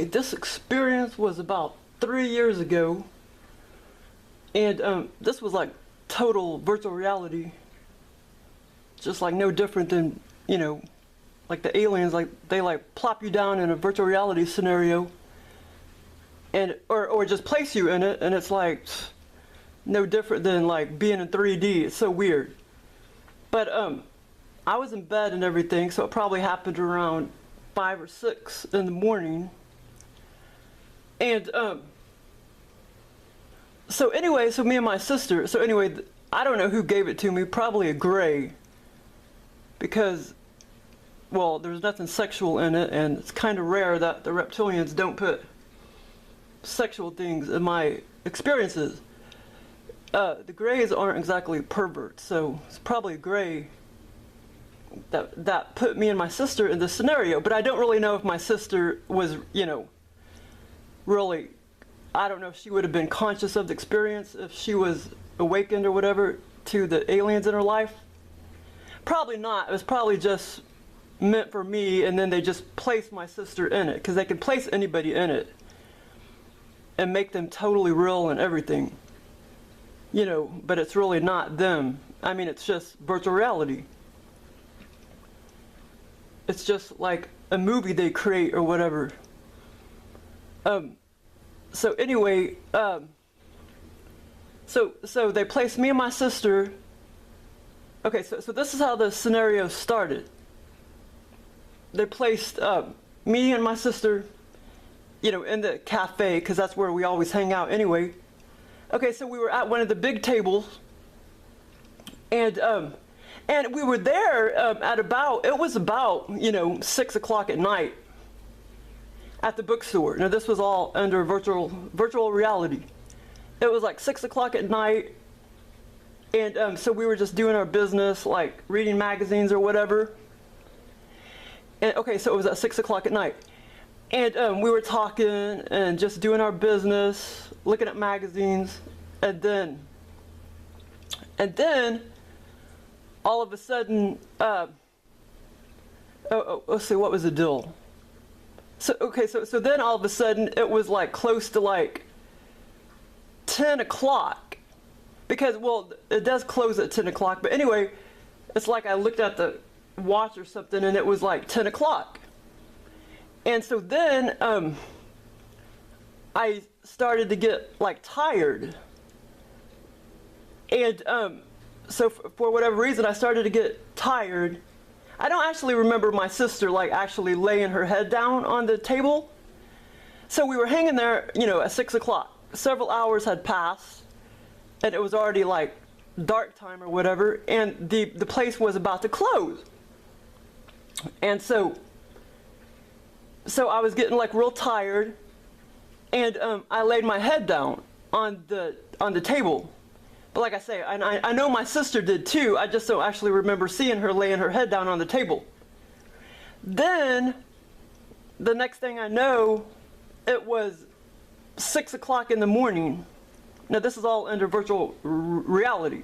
Okay, this experience was about 3 years ago, and this was like total virtual reality, just like no different than, like the aliens, like they like plop you down in a virtual reality scenario, and or just place you in it, and it's like no different than like being in 3D. It's so weird. But I was in bed and everything, so it probably happened around 5 or 6 in the morning. And so anyway, so me and my sister, so anyway, I don't know who gave it to me, probably a gray, because, well, there's nothing sexual in it, and it's kind of rare that the reptilians don't put sexual things in my experiences. The grays aren't exactly perverts, so it's probably a gray that put me and my sister in this scenario. But I don't really know if my sister was, really, I don't know if she would have been conscious of the experience, if she was awakened or whatever to the aliens in her life. Probably not. It was probably just meant for me, and then they just placed my sister in it, because they can place anybody in it and make them totally real and everything. But it's really not them. I mean, it's just virtual reality. It's just like a movie they create or whatever. So anyway, so they placed me and my sister. Okay, so this is how the scenario started. They placed me and my sister, in the cafe, because that's where we always hang out anyway. Okay, so we were at one of the big tables, and we were there at about, it was about, 6 o'clock at night at the bookstore. Now this was all under virtual reality. It was like 6 o'clock at night, and so we were just doing our business, like reading magazines or whatever. And okay, so it was at 6 o'clock at night. And we were talking and just doing our business, looking at magazines, and then all of a sudden, let's see, what was the deal? So okay, so then all of a sudden it was like close to like 10 o'clock, because, well, it does close at 10 o'clock, but anyway, it's like I looked at the watch or something and it was like 10 o'clock. And so then I started to get like tired, and so for whatever reason I started to get tired. I don't actually remember my sister like actually laying her head down on the table. So we were hanging there, at 6 o'clock. Several hours had passed, and it was already like dark time or whatever, and the place was about to close. And so I was getting like real tired, and I laid my head down on the table. But like I say, I know my sister did too. I just don't actually remember seeing her laying her head down on the table. Then the next thing I know, it was 6 o'clock in the morning. Now this is all under virtual reality.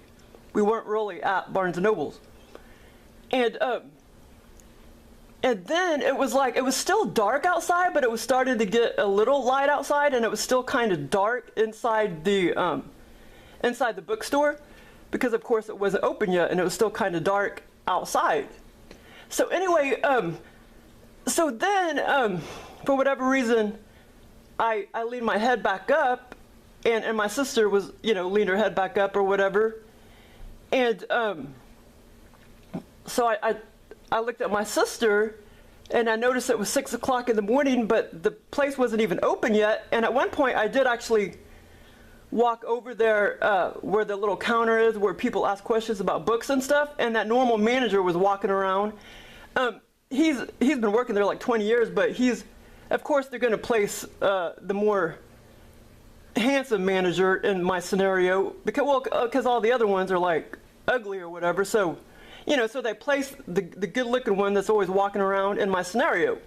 We weren't really at Barnes and Nobles, and then it was like, it was still dark outside, but it was starting to get a little light outside, and it was still kind of dark inside the bookstore, because of course it wasn't open yet, and it was still kind of dark outside. So anyway, so then for whatever reason, I leaned my head back up, and my sister was, leaned her head back up or whatever, and so I looked at my sister, and I noticed it was 6 o'clock in the morning, but the place wasn't even open yet. And at one point I did actually walk over there where the little counter is, where people ask questions about books and stuff, and that normal manager was walking around. He's been working there like 20 years, but of course they're going to place the more handsome manager in my scenario, because all the other ones are like ugly or whatever. So so they placed the good-looking one that's always walking around in my scenario.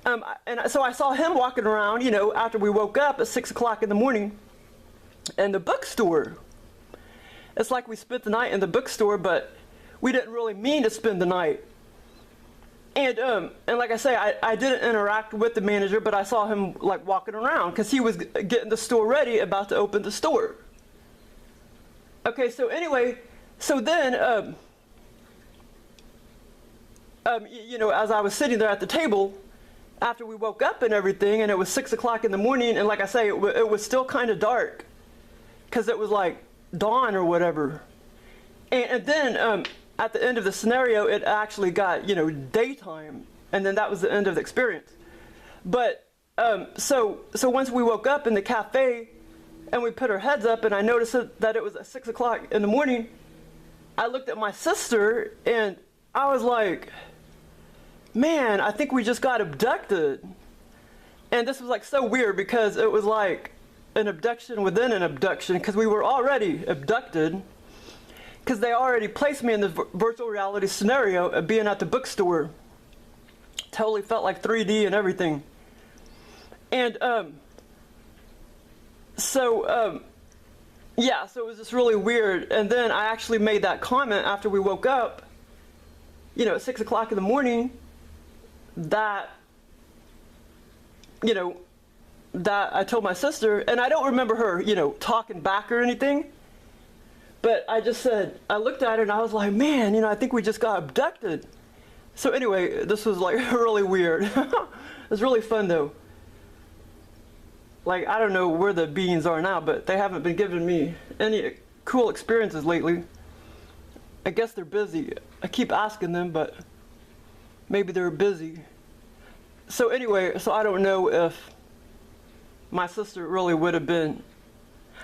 And so I saw him walking around, after we woke up at 6 o'clock in the morning in the bookstore. It's like we spent the night in the bookstore, but we didn't really mean to spend the night. And like I say, I didn't interact with the manager, but I saw him like walking around because he was getting the store ready, about to open the store. Okay, so anyway, so then, you know, as I was sitting there at the table, after we woke up and everything, and it was 6 o'clock in the morning, and like I say, it was still kind of dark, because it was like dawn or whatever. And then at the end of the scenario, it actually got, you know, daytime, and then that was the end of the experience. But so once we woke up in the cafe, and we put our heads up, and I noticed that it was at 6 o'clock in the morning, I looked at my sister, and I was like, man, I think we just got abducted. And this was like so weird, because it was like an abduction within an abduction, because we were already abducted, because they already placed me in the virtual reality scenario of being at the bookstore. Totally felt like 3D and everything. And yeah, so it was just really weird. And then I actually made that comment after we woke up, you know, at 6 o'clock in the morning, that, you know, that I told my sister, and I don't remember her, you know, talking back or anything, but I just said, I looked at her and I was like, man, you know, I think we just got abducted. So anyway, this was like really weird. It was really fun though. Like, I don't know where the beans are now, but they haven't been giving me any cool experiences lately. I guess they're busy. I keep asking them, but maybe they're busy. So anyway, so I don't know if my sister really would have been,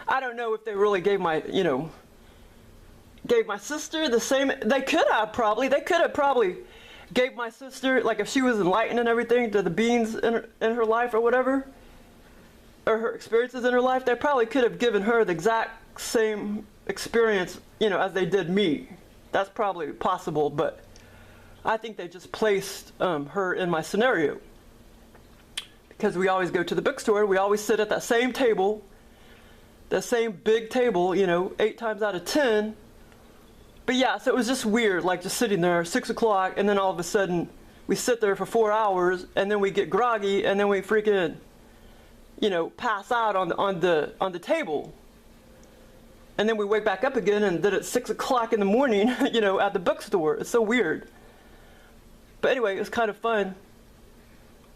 I don't know if they really gave my, you know, gave my sister the same, they could have probably gave my sister, like if she was enlightened and everything, to the beings in her life or whatever, or her experiences in her life, they probably could have given her the exact same experience, you know, as they did me. That's probably possible, but I think they just placed her in my scenario. Because we always go to the bookstore, we always sit at that same table, the same big table, you know, 8 times out of 10. But yeah, so it was just weird, like just sitting there, 6 o'clock, and then all of a sudden, we sit there for 4 hours, and then we get groggy, and then we freaking, you know, pass out on the table. And then we wake back up again, and then it's 6 o'clock in the morning, you know, at the bookstore. It's so weird. But anyway, it was kind of fun.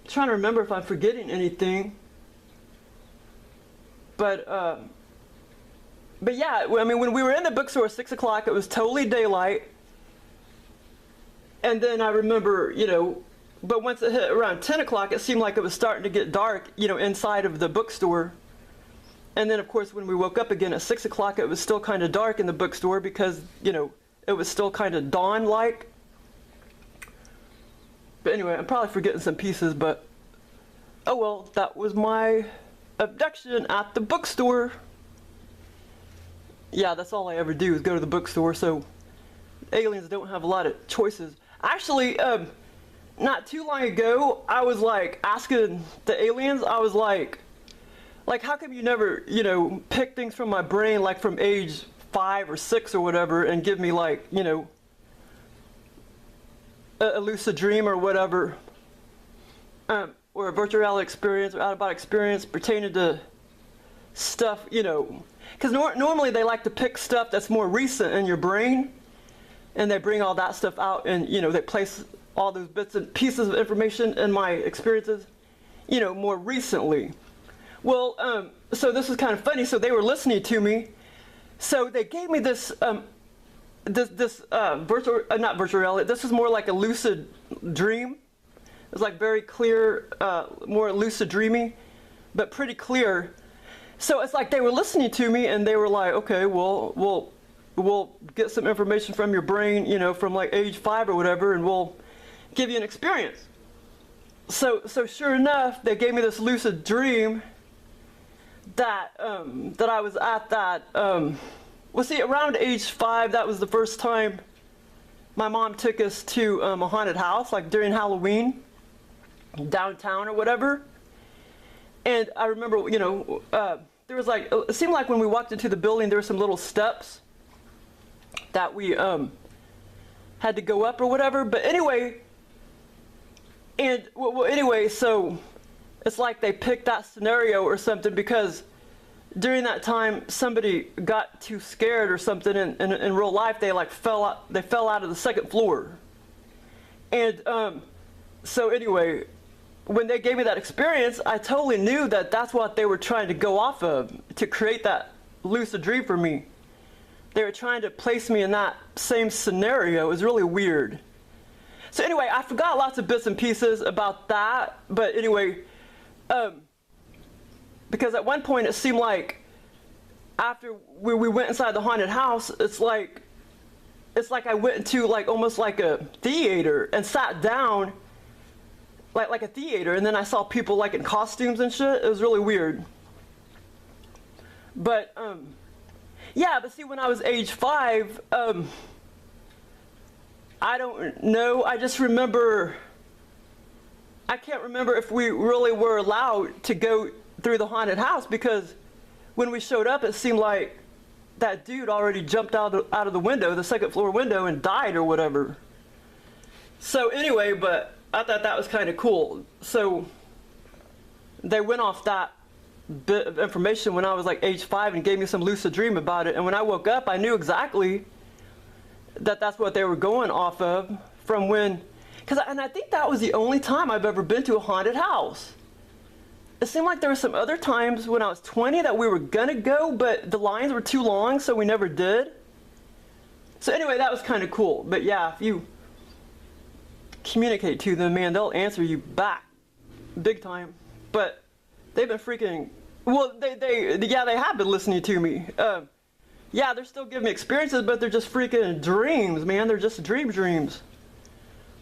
I'm trying to remember if I'm forgetting anything. But yeah, I mean, when we were in the bookstore at 6 o'clock, it was totally daylight. And then I remember, you know, but once it hit around 10 o'clock, it seemed like it was starting to get dark, you know, inside of the bookstore. And then, of course, when we woke up again at 6 o'clock, it was still kind of dark in the bookstore because, you know, it was still kind of dawn-like. But anyway, I'm probably forgetting some pieces, but oh well, that was my abduction at the bookstore. Yeah, that's all I ever do is go to the bookstore, so aliens don't have a lot of choices. Actually, not too long ago, I was like asking the aliens, I was like, how come you never, you know, pick things from my brain, like from age 5 or 6 or whatever, and give me like, you know, a lucid dream or whatever, or a virtual reality experience or out-of-body experience pertaining to stuff, you know, because normally they like to pick stuff that's more recent in your brain, and they bring all that stuff out, and, you know, they place all those bits and pieces of information in my experiences, you know, more recently. Well, so this is kind of funny. So they were listening to me, so they gave me this virtual, not virtual reality, this is more like a lucid dream. It's like very clear, more lucid dreamy, but pretty clear. So it's like they were listening to me, and they were like, okay, well, we'll get some information from your brain, you know, from like age 5 or whatever, and we'll give you an experience. So sure enough, they gave me this lucid dream that that I was at that, well, see, around age 5, that was the first time my mom took us to a haunted house, like during Halloween, downtown or whatever. And I remember, you know, there was like, it seemed like when we walked into the building, there were some little steps that we had to go up or whatever. But anyway, And well, anyway, so it's like they picked that scenario or something because during that time somebody got too scared or something, and in real life they like fell out of the second floor. And so anyway, when they gave me that experience, I totally knew that that's what they were trying to go off of to create that lucid dream for me. They were trying to place me in that same scenario. It was really weird. So anyway, I forgot lots of bits and pieces about that, but anyway, because at one point it seemed like after we went inside the haunted house, it's like I went into like almost like a theater and sat down like a theater, and then I saw people like in costumes and shit. It was really weird. But yeah, but see, when I was age 5, I don't know. I just remember, I can't remember if we really were allowed to go through the haunted house, because when we showed up, it seemed like that dude already jumped out of the window, the second floor window, and died or whatever. So anyway, but I thought that was kind of cool. So they went off that bit of information when I was like age 5 and gave me some lucid dream about it. And when I woke up, I knew exactly that that's what they were going off of from when, and I think that was the only time I've ever been to a haunted house. It seemed like there were some other times when I was 20 that we were gonna go, but the lines were too long, so we never did. So anyway, that was kind of cool. But yeah, if you communicate to them, man, they'll answer you back big time. But they've been freaking, well, they have been listening to me. Yeah, they're still giving me experiences, but they're just freaking dreams, man. They're just dreams.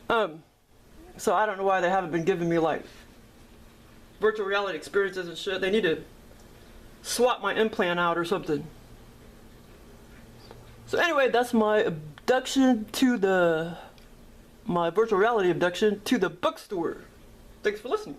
So I don't know why they haven't been giving me like virtual reality experiences and shit. They need to swap my implant out or something. So anyway, that's my abduction to my virtual reality abduction to the bookstore. Thanks for listening.